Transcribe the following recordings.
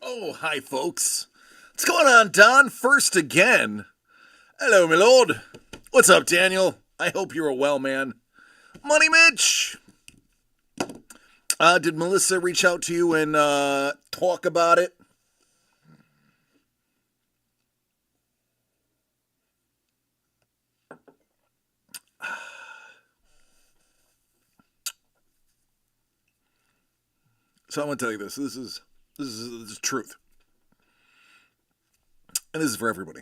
Oh, hi, folks. What's going on, Don? First again. Hello, my lord. What's up, Daniel? I hope you're a well man. Money Mitch. Did Melissa reach out to you and talk about it? So I'm gonna tell you this. This is truth, and this is for everybody.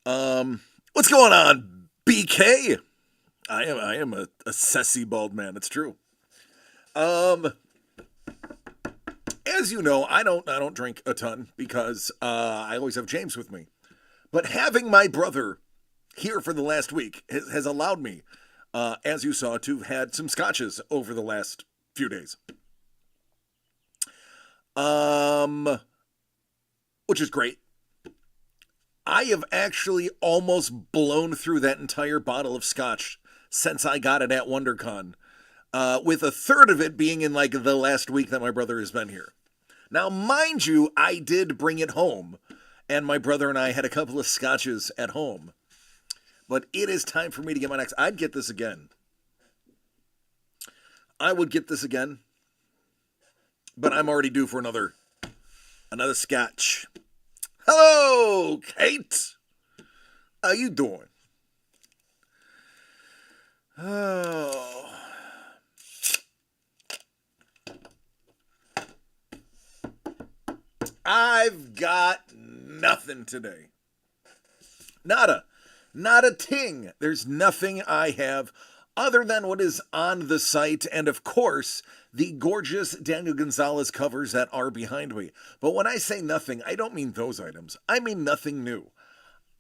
What's going on, BK? I am a sassy bald man. It's true. Um, as you know, I don't drink a ton because I always have James with me. But having my brother here for the last week has allowed me, as you saw, to have had some scotches over the last few days. Um, which is great. I have actually almost blown through that entire bottle of scotch since I got it at WonderCon, with a third of it being in like the last week that my brother has been here. Now, mind you, I did bring it home, and my brother and I had a couple of scotches at home. But it is time for me to get my next. I'd get this again. I would get this again, but I'm already due for another scotch. Hello, Kate. How you doing? Oh, I've got nothing today. Nada. Not a ting. There's nothing I have other than what is on the site, and of course, the gorgeous Daniel Gonzalez covers that are behind me. But when I say nothing, I don't mean those items. I mean nothing new.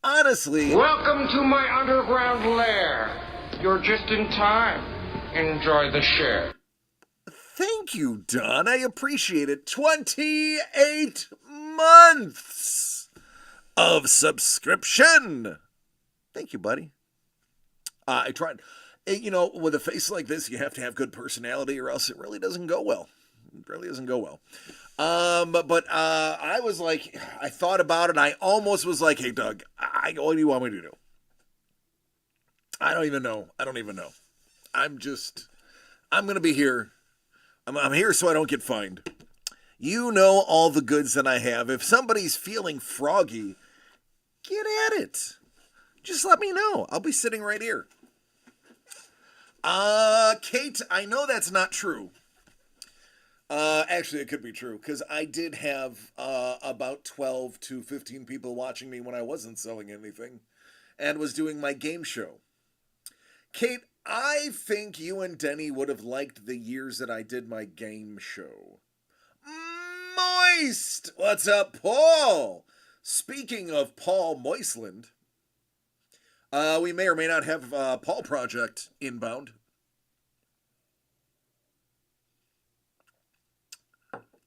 Honestly, Welcome to my underground lair. You're just in time. Enjoy the share. thank you, Don. I appreciate it. 28 months of subscription. Thank you, buddy. I tried. With a face like this, you have to have good personality, or else it really doesn't go well. It really doesn't go well. But I was like, I thought about it. And I almost was like, hey, Doug, what do you want me to do? I don't even know. I'm gonna be here. I'm here so I don't get fined. You know all the goods that I have. If somebody's feeling froggy, get at it. Just let me know. I'll be sitting right here. Kate, I know that's not true. Actually, it could be true because I did have about 12 to 15 people watching me when I wasn't selling anything and was doing my game show. Kate, I think you and Denny would have liked the years that I did my game show. Moist! What's up, Paul? Speaking of Paul Moistland, we may or may not have Paul Project inbound.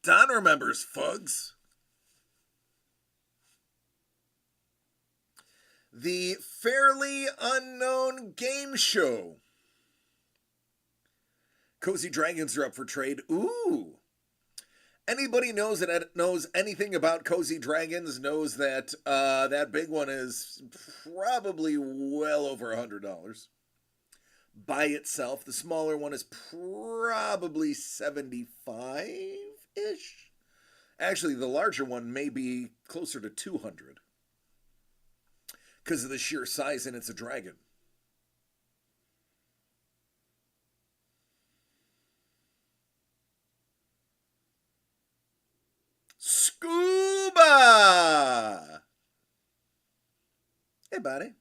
Don remembers Fugs. The Fairly Unknown Game Show. Cozy Dragons are up for trade. Ooh. Anybody knows anything about Cozy Dragons knows that that big one is probably well over $100 by itself. The smaller one is probably 75-ish. Actually, the larger one may be closer to 200 because of the sheer size, and it's a dragon. Scuba! Hey, buddy.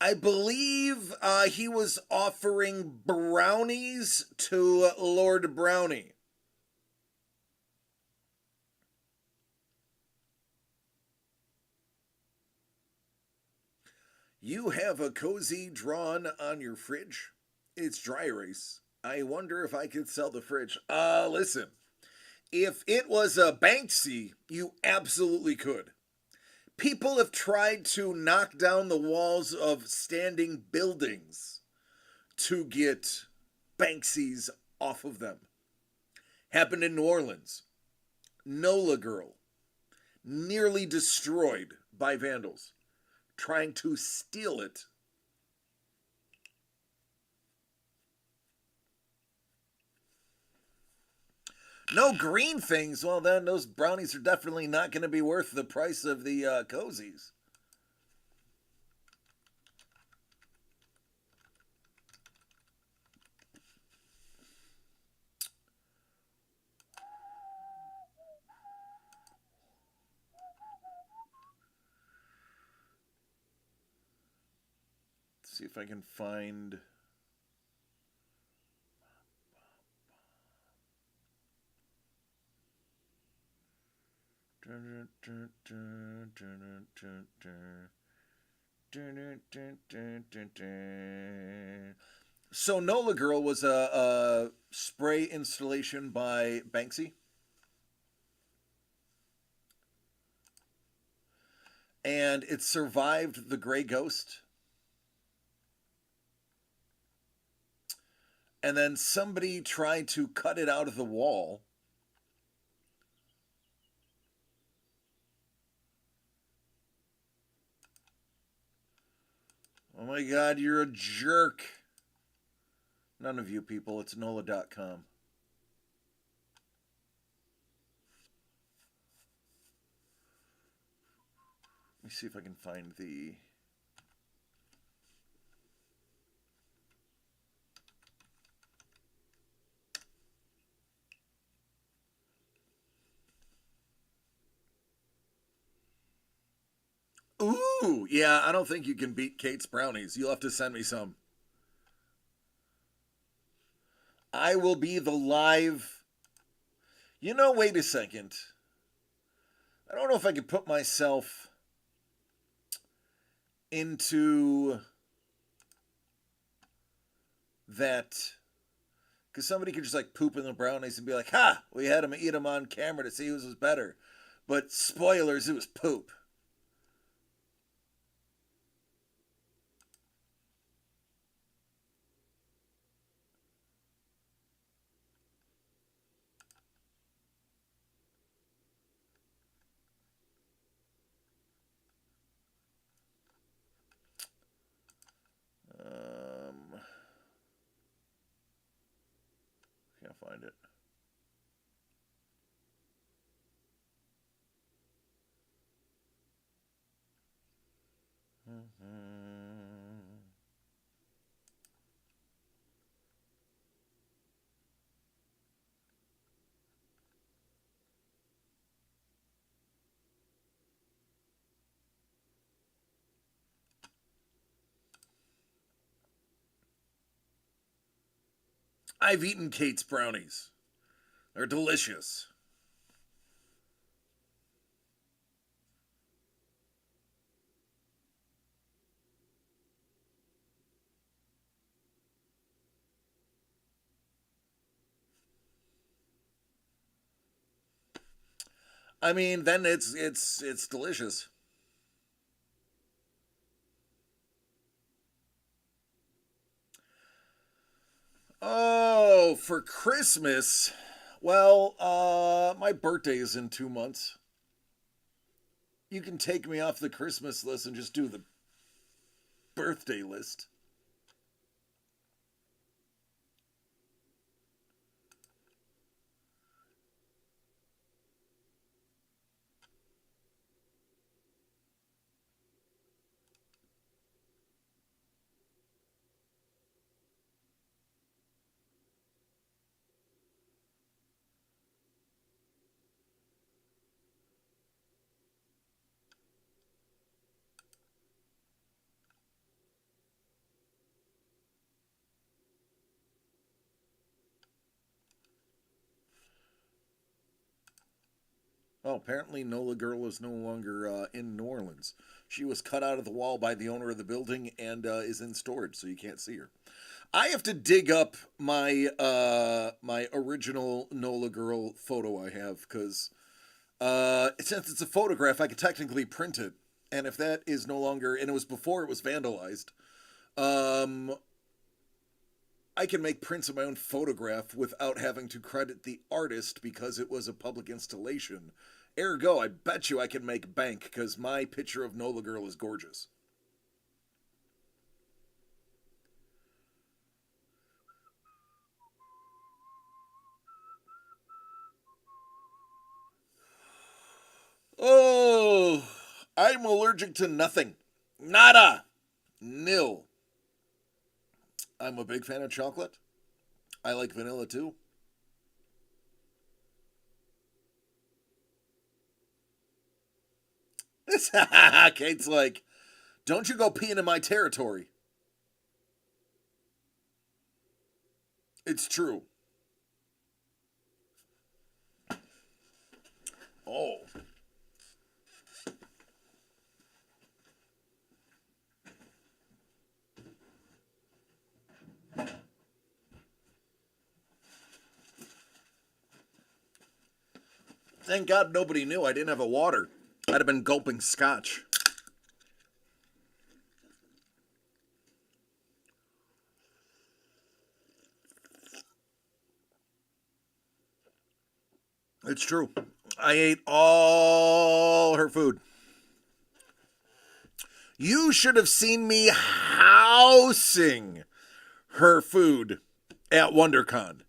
I believe he was offering brownies to Lord Brownie. You have a cozy drawn on your fridge. It's dry erase. I wonder if I could sell the fridge. Listen. If it was a Banksy, you absolutely could. People have tried to knock down the walls of standing buildings to get Banksies off of them. Happened in New Orleans. NOLA Girl, nearly destroyed by vandals trying to steal it. No green things. Well, then those brownies are definitely not going to be worth the price of the cozies. Let's see if I can find. So NOLA Girl was a spray installation by Banksy. And it survived the Gray Ghost. And then somebody tried to cut it out of the wall. Oh my god, you're a jerk. None of you people, it's NOLA.com. Let me see if I can find the... Ooh, yeah, I don't think you can beat Kate's brownies. You'll have to send me some. I will be the live... You know, wait a second. I don't know if I could put myself into that, because somebody could just like poop in the brownies and be like, ha, we had him eat them on camera to see whose was better. But spoilers, it was poop. Can't find it. I've eaten Kate's brownies. They're delicious. I mean, then it's delicious. Oh, for Christmas. Well, my birthday is in 2 months. You can take me off the Christmas list and just do the birthday list. Oh, apparently Nola Girl is no longer in New Orleans. She was cut out of the wall by the owner of the building and is in storage, so you can't see her. I have to dig up my original Nola Girl photo I have because since it's a photograph, I could technically print it, and if that is no longer, and it was before it was vandalized, um, I can make prints of my own photograph without having to credit the artist because it was a public installation. Ergo, I bet you I can make bank because my picture of Nola Girl is gorgeous. Oh, I'm allergic to nothing. Nada. Nil. I'm a big fan of chocolate. I like vanilla too. Kate's like, don't you go peeing in my territory. It's true. Oh. Thank God nobody knew I didn't have a water. I'd have been gulping scotch. It's true. I ate all her food. You should have seen me housing her food at WonderCon.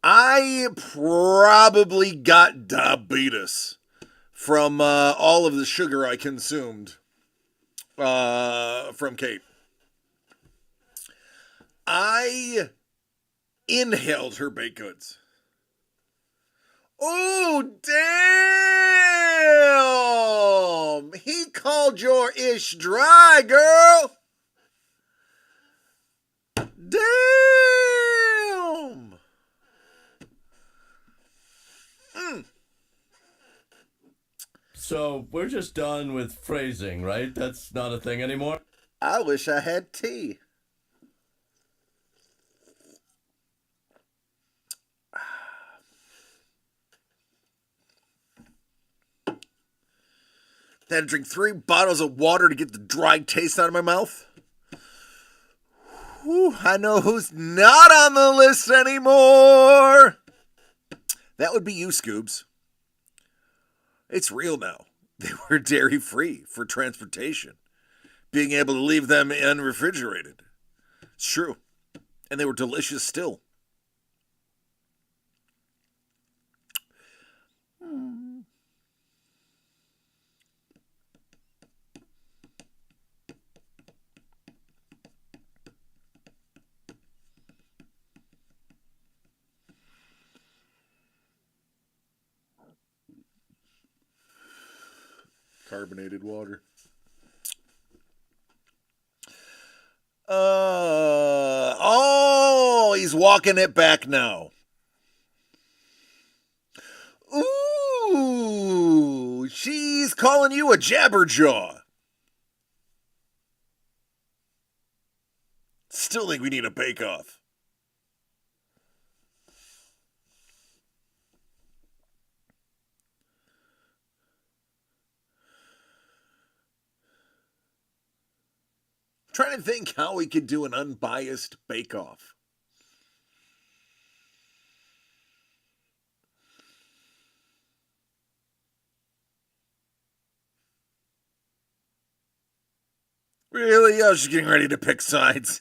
I probably got diabetes from all of the sugar I consumed from Kate. I inhaled her baked goods. Oh, damn! He called your ish dry, girl! Damn! So we're just done with phrasing, right? That's not a thing anymore? I wish I had tea. Had to drink 3 bottles of water to get the dry taste out of my mouth. Whew, I know who's not on the list anymore. That would be you, Scoobs. It's real now. They were dairy free for transportation, being able to leave them unrefrigerated. It's true. And they were delicious still. Carbonated water. Oh, he's walking it back now. Ooh, she's calling you a jabberjaw. Still think we need a bake-off. Trying to think how we could do an unbiased bake-off. Really? I was just getting ready to pick sides.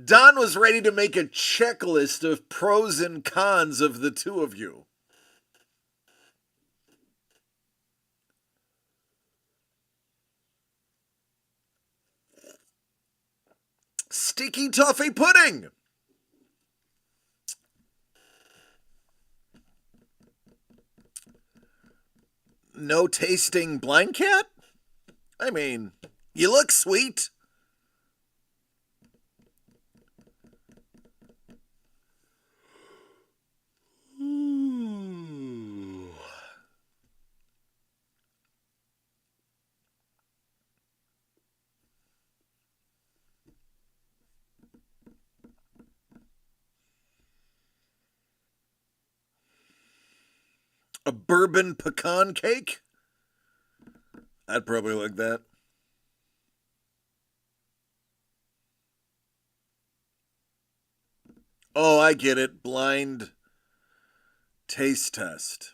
Don was ready to make a checklist of pros and cons of the two of you. Sticky toffee pudding. No tasting blind cat? I mean, you look sweet. Ooh. A bourbon pecan cake? I'd probably like that. Oh, I get it. Blind taste test.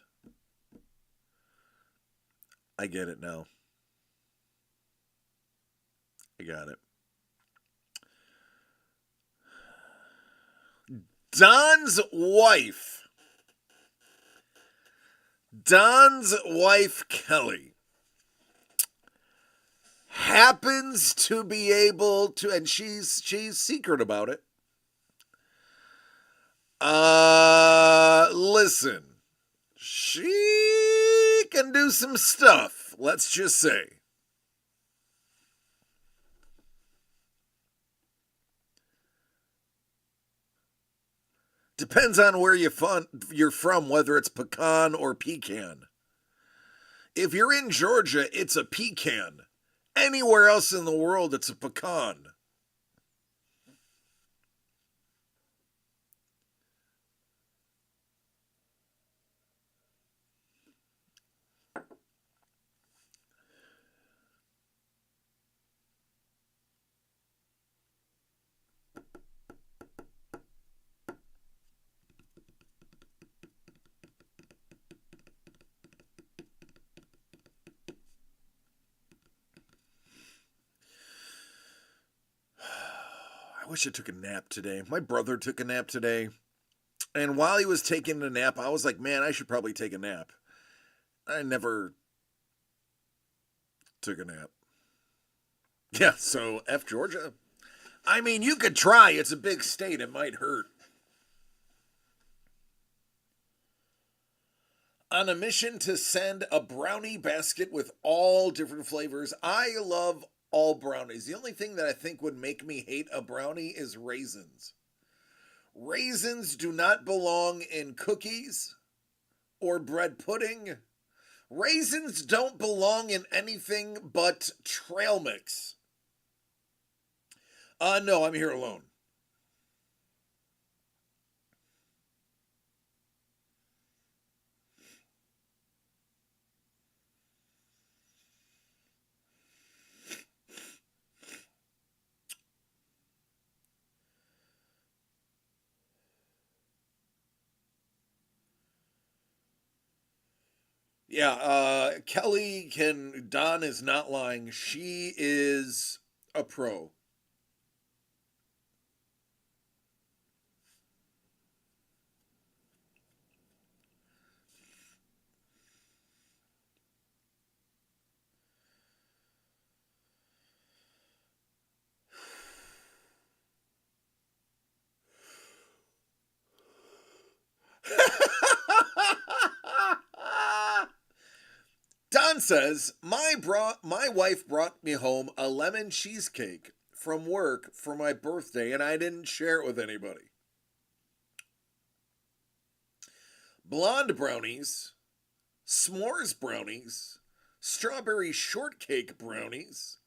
I get it now. I got it. Don's wife. Don's wife, Kelly, happens to be able to, and she's secret about it. Listen, she can do some stuff, let's just say. Depends on where you're from, whether it's pecan or pecan. If you're in Georgia, it's a pecan. Anywhere else in the world, it's a pecan. I wish I took a nap today. My brother took a nap today. And while he was taking a nap, I was like, man, I should probably take a nap. I never took a nap. Yeah, so F Georgia. I mean, you could try. It's a big state. It might hurt. On a mission to send a brownie basket with all different flavors. I love all brownies. The only thing that I think would make me hate a brownie is raisins. Raisins do not belong in cookies or bread pudding. Raisins don't belong in anything but trail mix. No, I'm here alone. Yeah, Don is not lying. She is a pro. Don says, my wife brought me home a lemon cheesecake from work for my birthday and I didn't share it with anybody. Blonde brownies, s'mores brownies, strawberry shortcake brownies,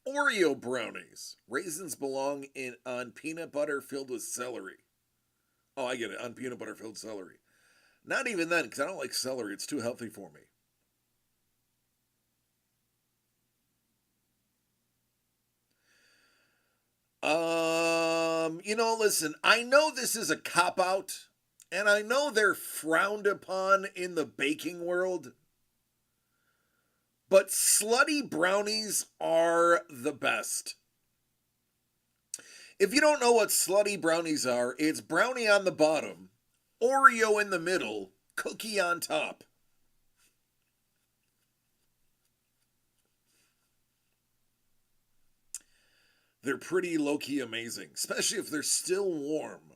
Oreo brownies. Raisins belong on peanut butter filled with celery. Oh, I get it, on peanut butter filled celery. Not even then, because I don't like celery. It's too healthy for me. Listen, I know this is a cop-out, and I know they're frowned upon in the baking world, but slutty brownies are the best. If you don't know what slutty brownies are, it's brownie on the bottom, Oreo in the middle, cookie on top. They're pretty low-key amazing, especially if they're still warm.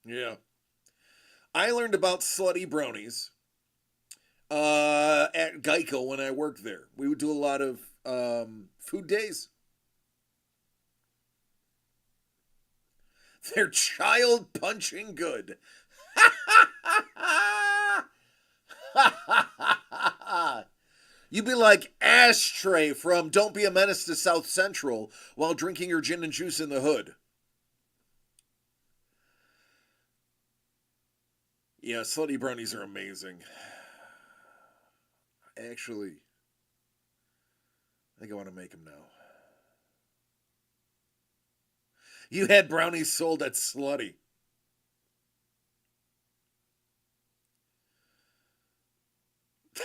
Yeah. I learned about slutty brownies at Geico when I worked there. We would do a lot of food days. They're child punching good. You'd be like Ashtray from Don't Be a Menace to South Central while drinking your gin and juice in the hood. Yeah, slutty brownies are amazing. Actually, I think I want to make them now. You had brownies sold at Slutty.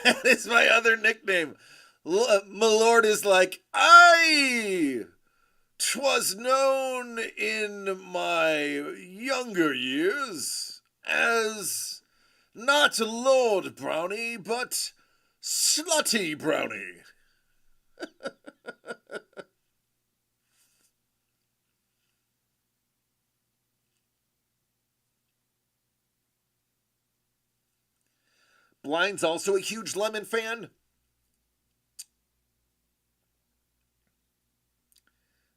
That is my other nickname. My lord is like, aye! 'Twas known in my younger years as not Lord Brownie, but Slutty Brownie. Blind's also a huge lemon fan.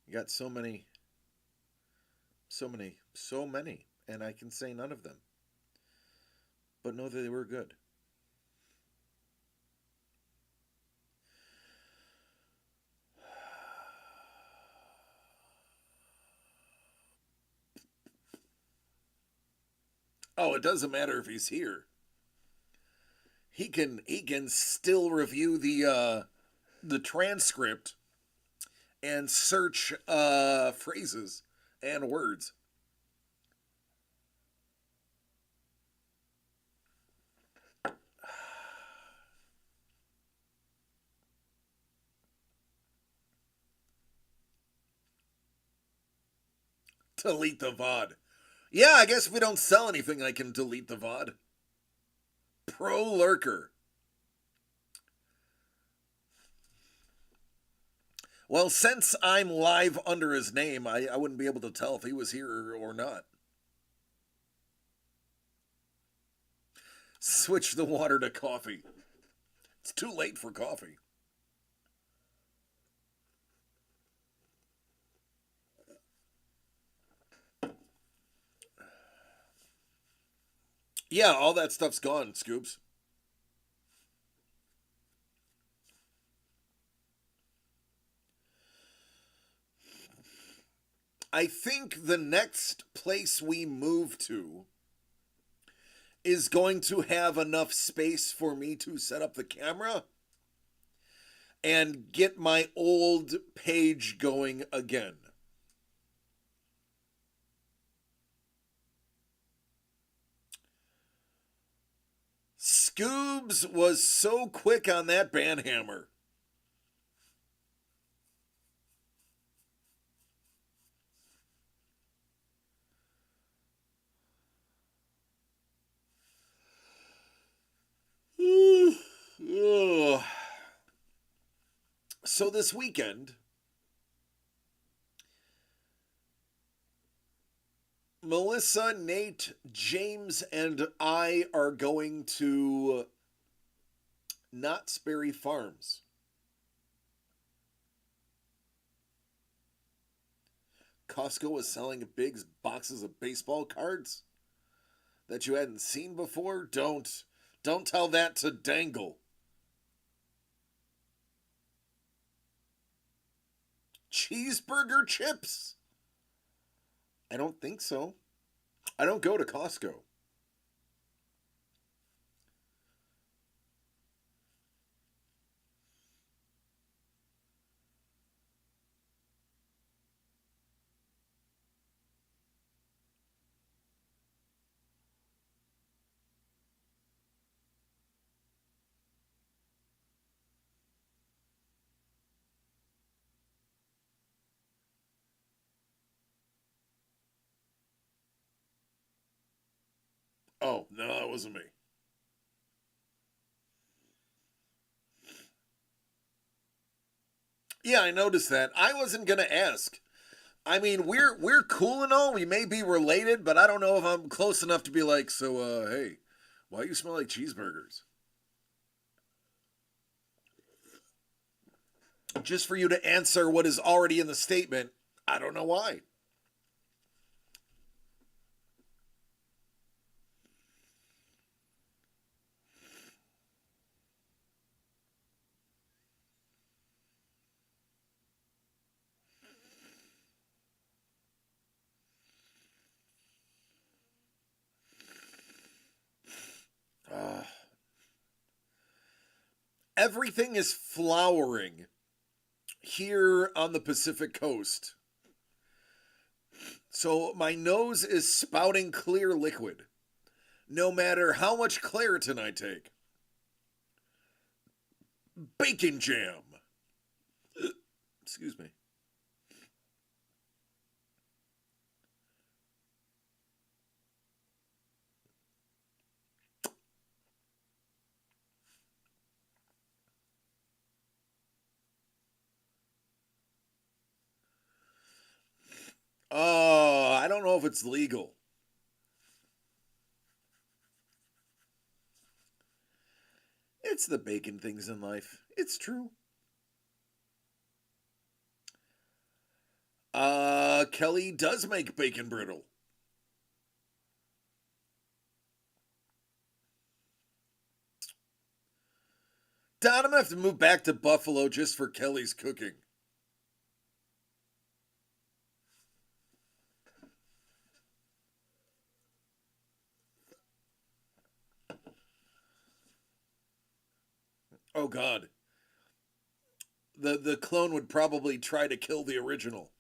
You got so many, so many, and I can say none of them. But know that they were good. Oh, it doesn't matter if he's here. He can still review the transcript and search phrases and words. Delete the VOD. Yeah, I guess if we don't sell anything, I can delete the VOD. Pro Lurker. Well, since I'm live under his name, I wouldn't be able to tell if he was here or not. Switch the water to coffee. It's too late for coffee. Yeah, all that stuff's gone, Scoops. I think the next place we move to is going to have enough space for me to set up the camera and get my old page going again. Scoobs was so quick on that banhammer. So this weekend, Melissa, Nate, James, and I are going to Knott's Berry Farms. Costco is selling big boxes of baseball cards that you hadn't seen before. Don't tell that to Dangle. Cheeseburger chips? I don't think so. I don't go to Costco. Oh, no, that wasn't me. Yeah, I noticed that. I wasn't gonna ask. I mean, we're cool and all. We may be related, but I don't know if I'm close enough to be like, so hey, why you smell like cheeseburgers? Just for you to answer what is already in the statement, I don't know why. Everything is flowering here on the Pacific coast. So my nose is spouting clear liquid, no matter how much Claritin I take. Bacon jam. Excuse me. Oh, I don't know if it's legal. It's the bacon things in life. It's true. Kelly does make bacon brittle. Don, I'm gonna have to move back to Buffalo just for Kelly's cooking. Oh God. The clone would probably try to kill the original.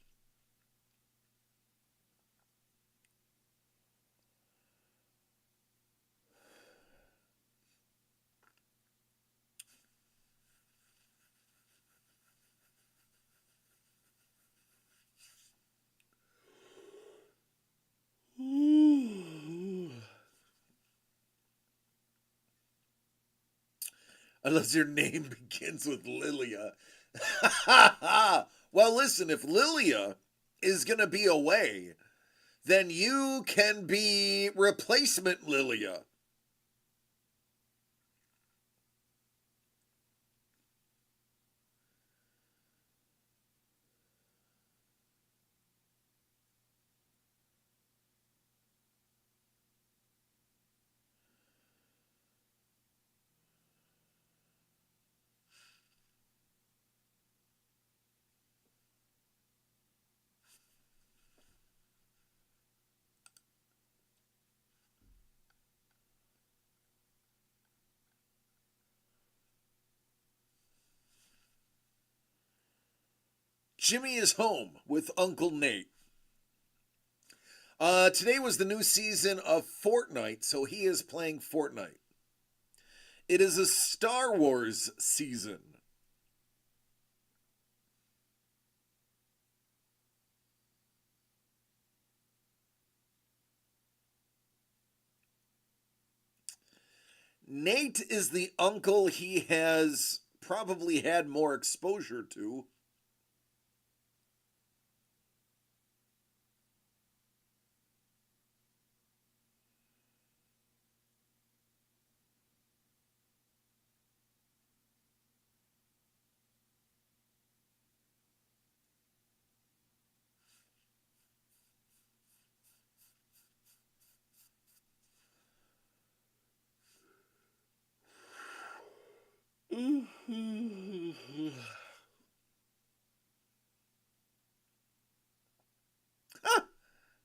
Unless your name begins with Lilia. Well, listen, if Lilia is going to be away, then you can be replacement Lilia. Jimmy is home with Uncle Nate. Today was the new season of Fortnite, so he is playing Fortnite. It is a Star Wars season. Nate is the uncle he has probably had more exposure to.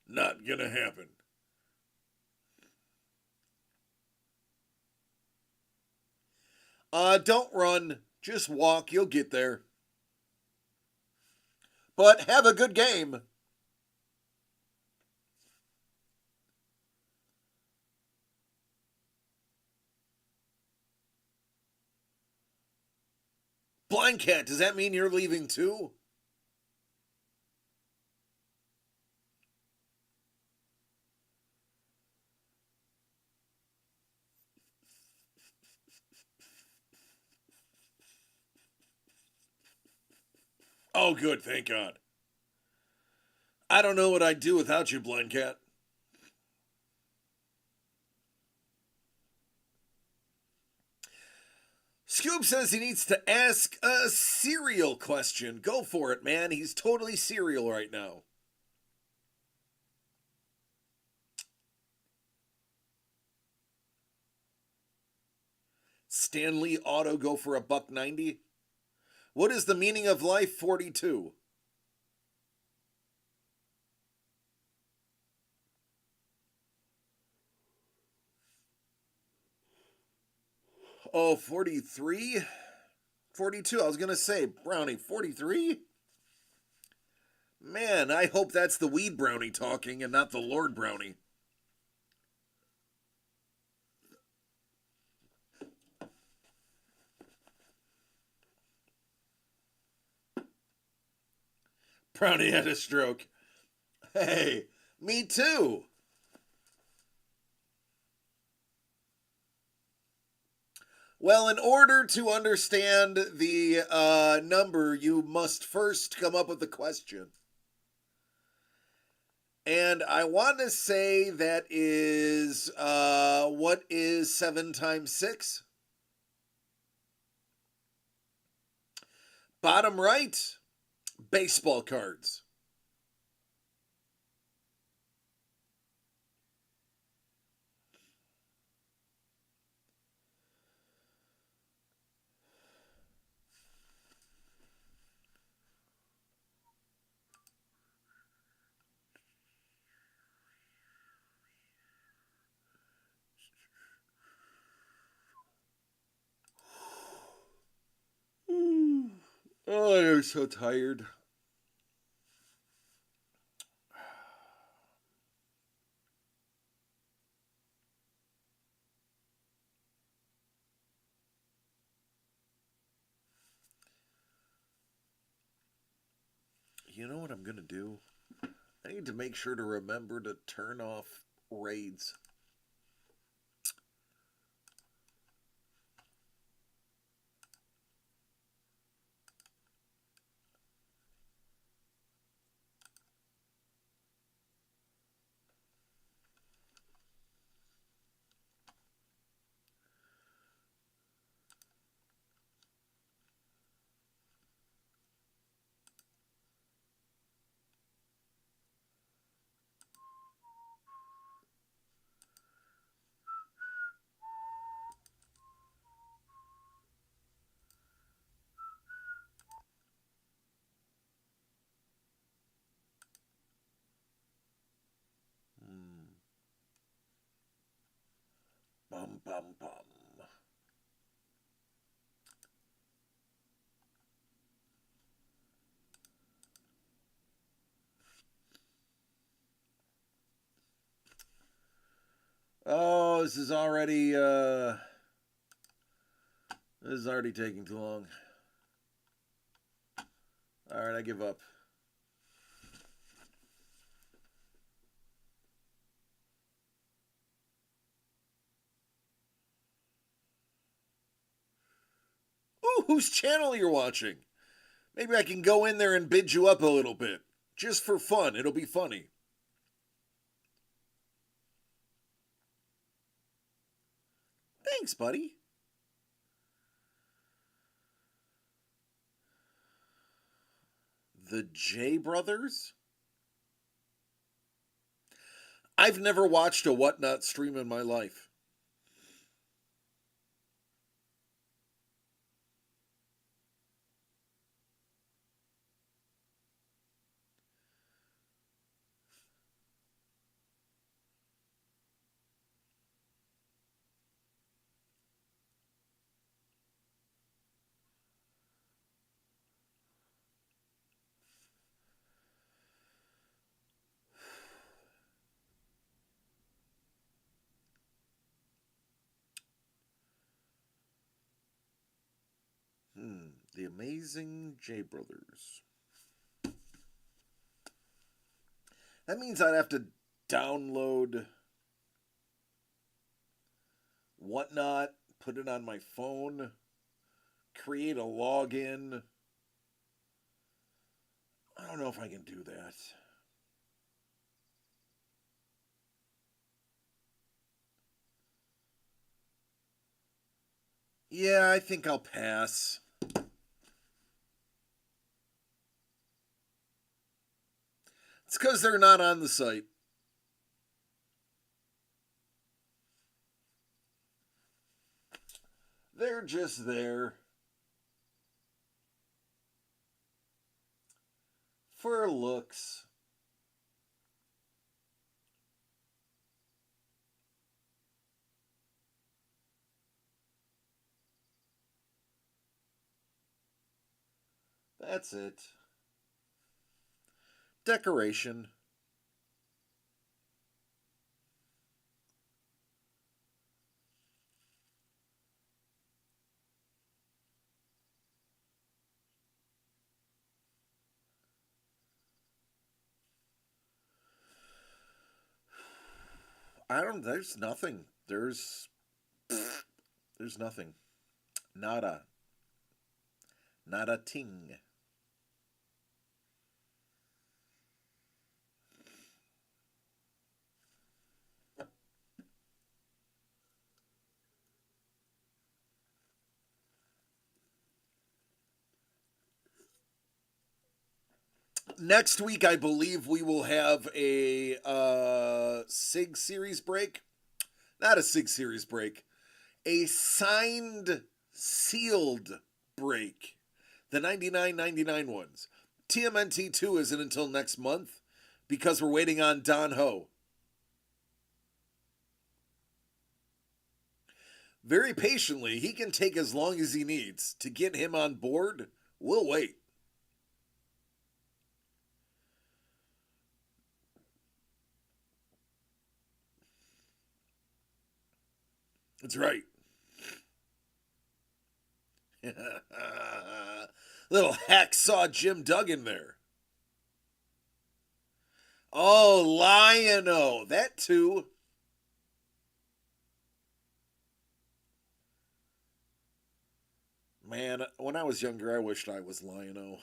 Not gonna happen. Don't run. Just walk. You'll get there. But have a good game. Blind Cat, does that mean you're leaving too? Oh, good, thank God. I don't know what I'd do without you, Blind Cat. Scoop says he needs to ask a cereal question. Go for it, man. He's totally cereal right now. Stanley Auto go for $1.90. What is the meaning of life 42? Oh, 43? 42. I was going to say, brownie, 43? Man, I hope that's the weed brownie talking and not the Lord brownie. Brownie had a stroke. Hey, me too. Well, in order to understand the number, you must first come up with the question. And I want to say that is, what is 7 times 6? Bottom right, baseball cards. Oh, I'm so tired. You know what I'm going to do? I need to make sure to remember to turn off raids. Bum, bum, bum. Oh, this is already taking too long. All right, I give up. Ooh, whose channel you're watching? Maybe I can go in there and bid you up a little bit. Just for fun. It'll be funny. Thanks, buddy. The J Brothers? I've never watched a Whatnot stream in my life. The Amazing J Brothers. That means I'd have to download Whatnot, put it on my phone, create a login. I don't know if I can do that. Yeah, I think I'll pass. It's because they're not on the site. They're just there for looks. That's it. Decoration. I don't. There's nothing. There's nothing. Nada. Nada ting. Next week, I believe we will have a SIG series break. Not a SIG series break. A signed, sealed break. The 99.99 ones. TMNT 2 isn't until next month because we're waiting on Don Ho. Very patiently, he can take as long as he needs to get him on board. We'll wait. That's right. Little hacksaw Jim Duggan there. Oh, Lion-O. That too. Man, when I was younger, I wished I was Lion-O.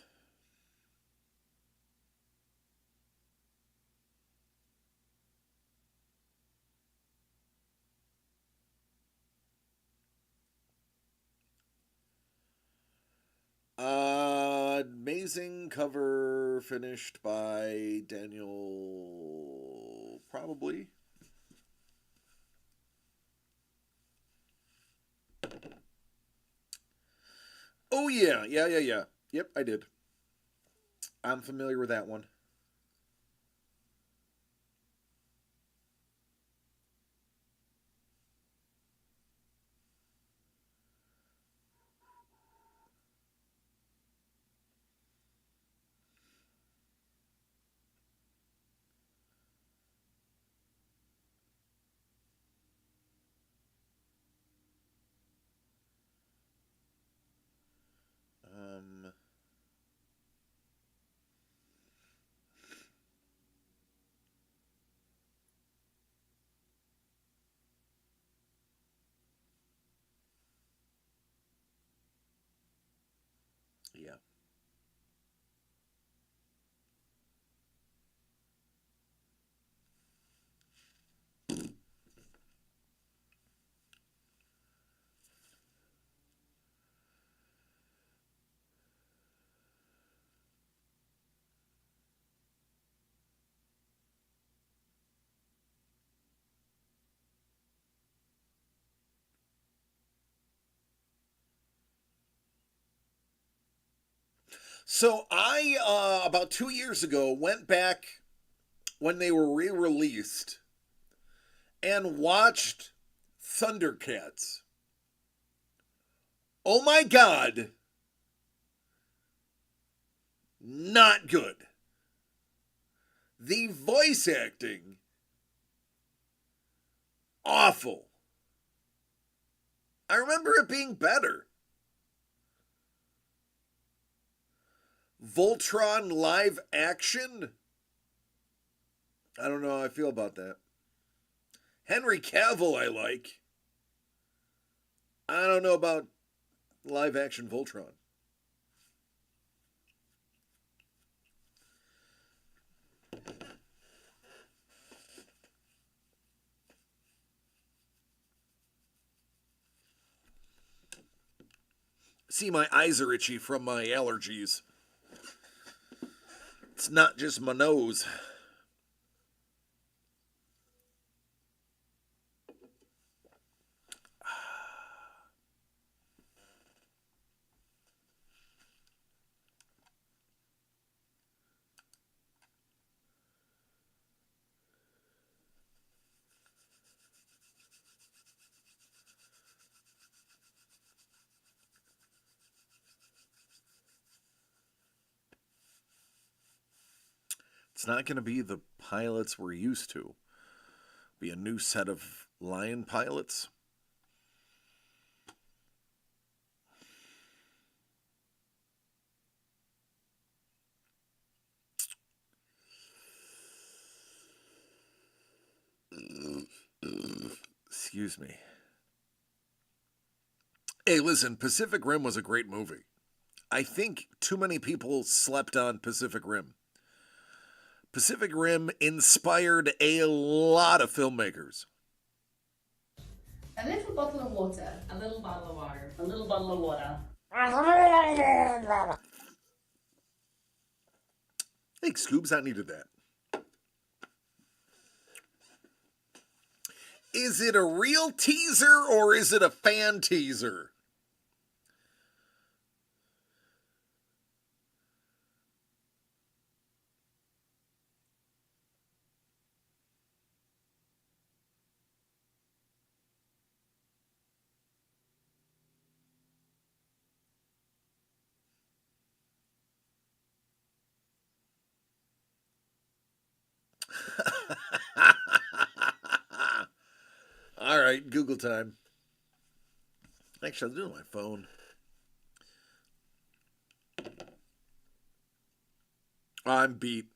Amazing cover finished by Daniel, probably. Oh, yeah. Yeah. Yep, I did. I'm familiar with that one. Um, yeah. So I, about 2 years ago, went back when they were re-released and watched Thundercats. Oh my God. Not good. The voice acting, awful. I remember it being better. Voltron live action? I don't know how I feel about that. Henry Cavill I like. I don't know about live action Voltron. See, my eyes are itchy from my allergies. It's not just my nose. It's not going to be the pilots we're used to. Be a new set of Lion pilots. Excuse me. Hey, listen, Pacific Rim was a great movie. I think too many people slept on Pacific Rim. Pacific Rim inspired a lot of filmmakers. A little bottle of water. A little bottle of water. A little bottle of water. Hey, Scoobs, I needed that. Is it a real teaser or is it a fan teaser? All right, Google time. Actually, I'll do it on my phone. I'm beat.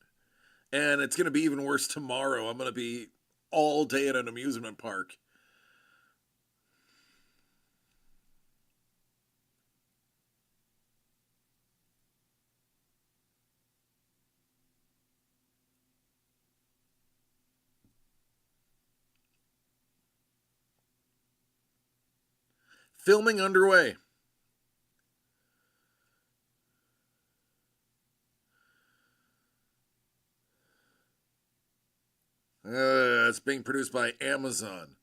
And it's going to be even worse tomorrow. I'm going to be all day at an amusement park. Filming underway. It's being produced by Amazon.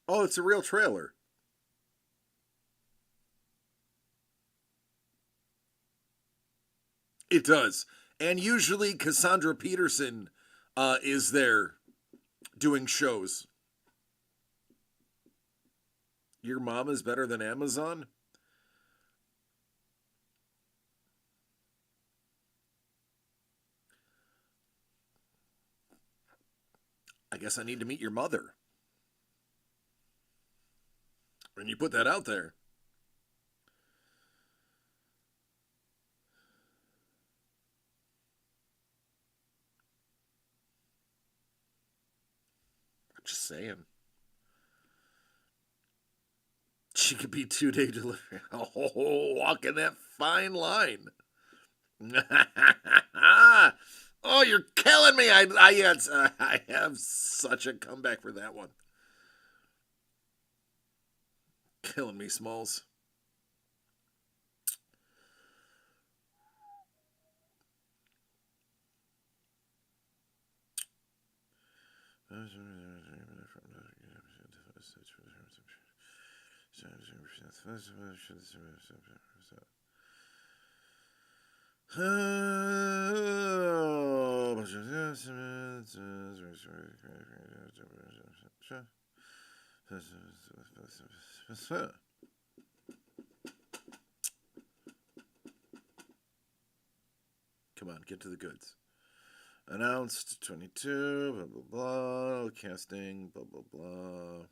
Oh, it's a real trailer. It does. And usually Cassandra Peterson is there doing shows. Your mom is better than Amazon? I guess I need to meet your mother. When you put that out there. I'm just saying. She could be 2-day delivery. Oh, walking that fine line. Oh, you're killing me. I have such a comeback for that one. Killing me, Smalls. Come on, get to the goods. Announced 22, blah, blah, blah, casting, blah, blah, blah.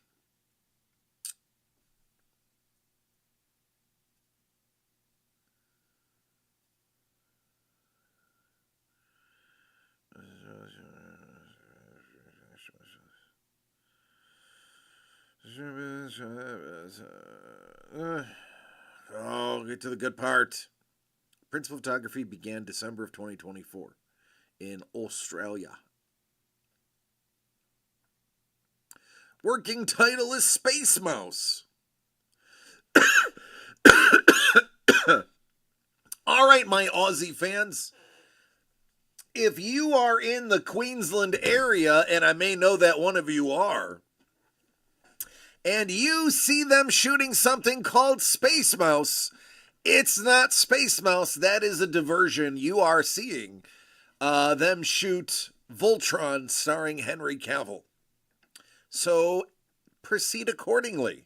Oh, get to the good part. Principal photography began December of 2024 in Australia. Working title is Space Mouse. All right, my Aussie fans. if you are in the Queensland area, and I may know that one of you are, and you see them shooting something called Space Mouse, it's not Space Mouse. That is a diversion. You are seeing them shoot Voltron starring Henry Cavill. So proceed accordingly.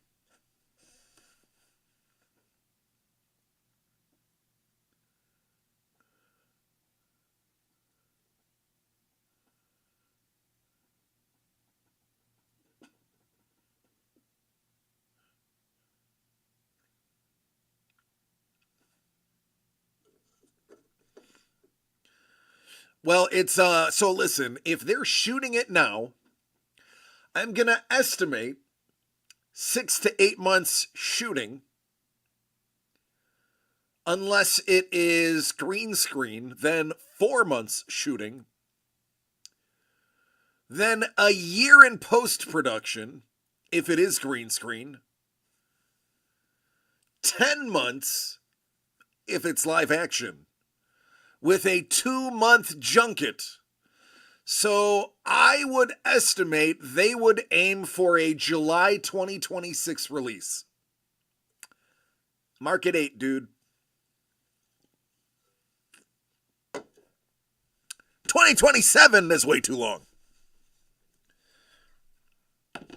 Well, it's so listen, if they're shooting it now, I'm going to estimate 6 to 8 months shooting, unless it is green screen, then 4 months shooting, then a year in post-production, if it is green screen, 10 months if it's live action, with a 2-month junket. So I would estimate they would aim for a July 2026 release. Mark it 8, dude. 2027 is way too long. Let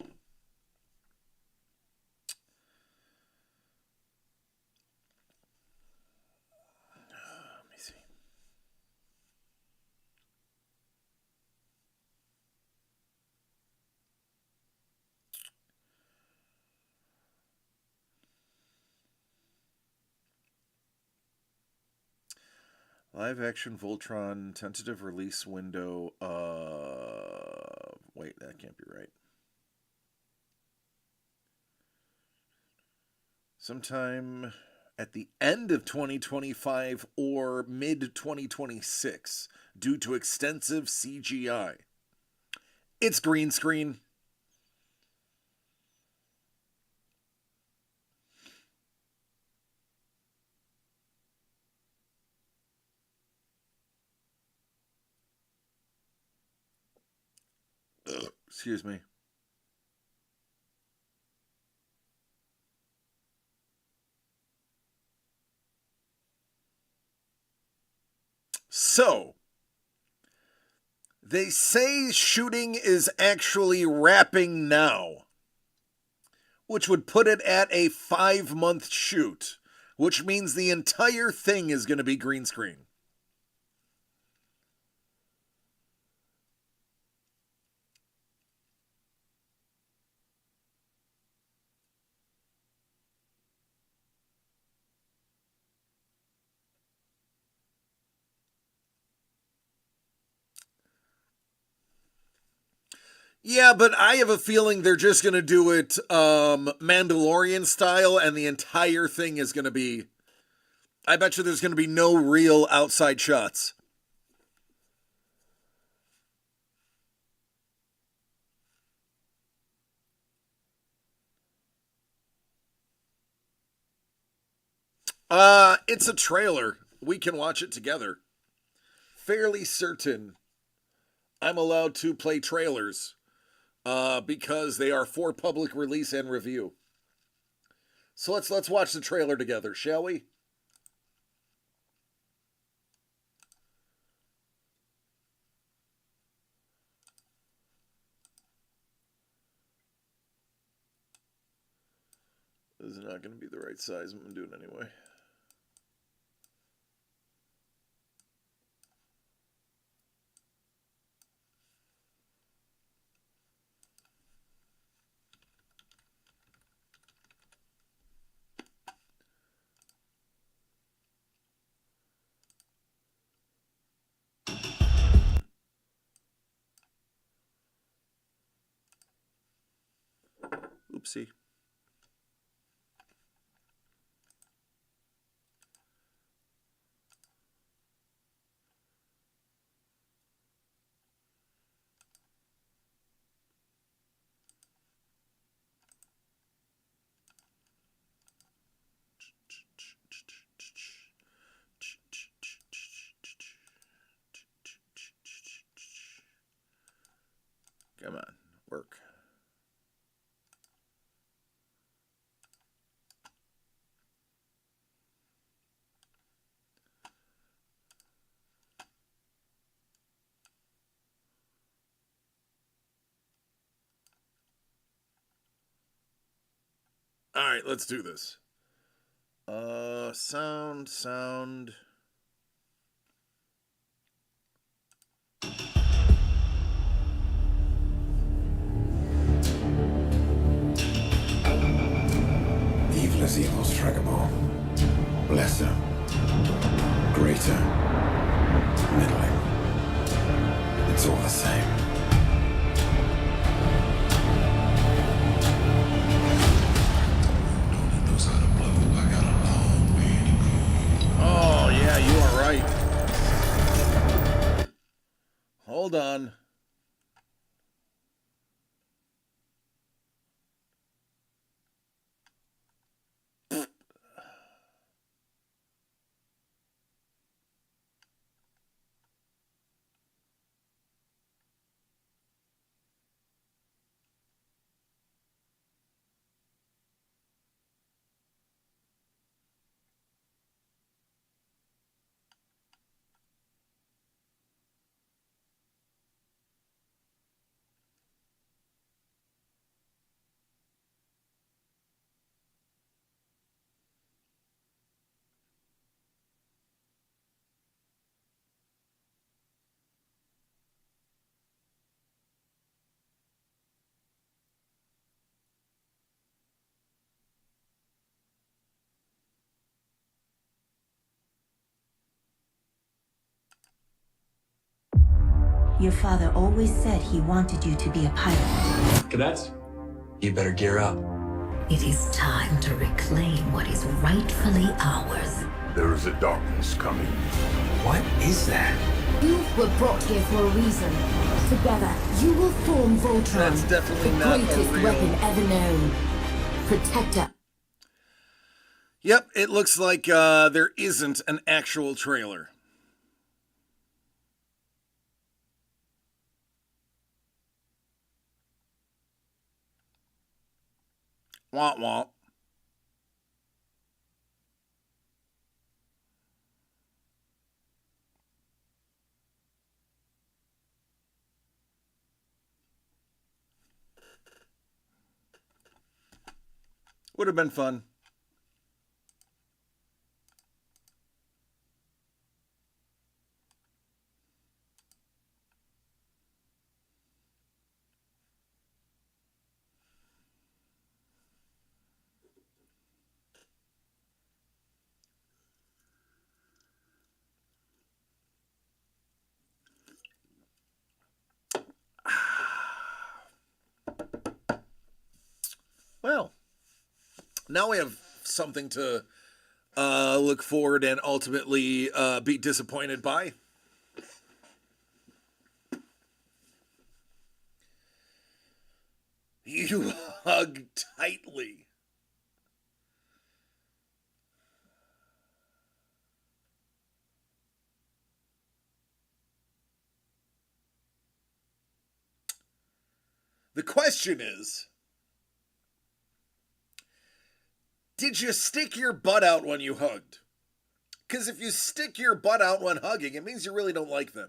me see. Live action Voltron tentative release window. Wait, that can't be right. Sometime at the end of 2025 or mid 2026 due to extensive CGI. It's green screen. Excuse me. So, they say shooting is actually wrapping now, which would put it at a 5-month shoot, which means the entire thing is going to be green screen. Yeah, but I have a feeling they're just going to do it Mandalorian style, and the entire thing is going to be... I bet you there's going to be no real outside shots. It's a trailer. We can watch it together. Fairly certain I'm allowed to play trailers. Because they are for public release and review. So let's watch the trailer together, shall we? This is not going to be the right size. I'm going to do it anyway. Oopsie. Come on, work. All right, let's do this. Sound. Evil is evil, Stregobor. Lesser. Greater. Middling. It's all the same. Oh, yeah, you are right. Hold on. Your father always said he wanted you to be a pilot. Cadets? You better gear up. It is time to reclaim what is rightfully ours. There is a darkness coming. What is that? You were brought here for a reason. Together, you will form Voltron. That's definitely the not a greatest real... weapon ever known. Protector. Yep, it looks like there isn't an actual trailer. Wah wah. Would have been fun. Well, now we have something to look forward and ultimately be disappointed by. You hug tightly. The question is, did you stick your butt out when you hugged? Because if you stick your butt out when hugging, it means you really don't like them.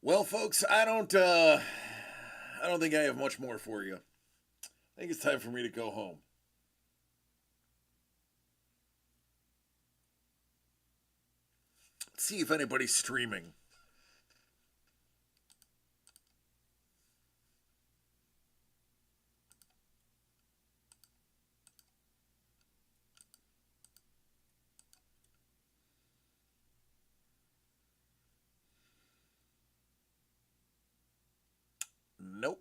Well, folks, I don't think I have much more for you. I think it's time for me to go home. Let's see if anybody's streaming. Nope.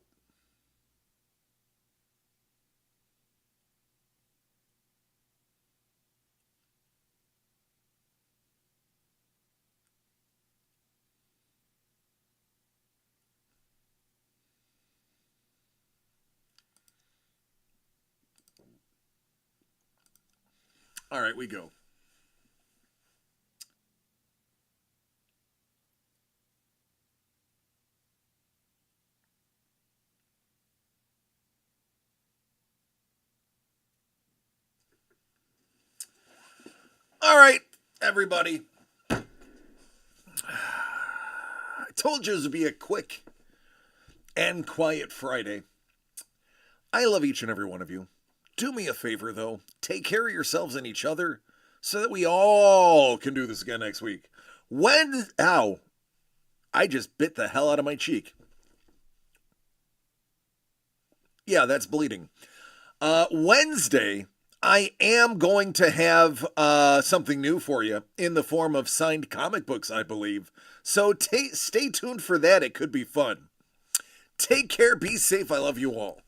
All right, we go. All right, everybody. I told you it would be a quick and quiet Friday. I love each and every one of you. Do me a favor, though. Take care of yourselves and each other so that we all can do this again next week. Ow. I just bit the hell out of my cheek. Yeah, that's bleeding. Wednesday, I am going to have something new for you in the form of signed comic books, I believe. So stay tuned for that. It could be fun. Take care. Be safe. I love you all.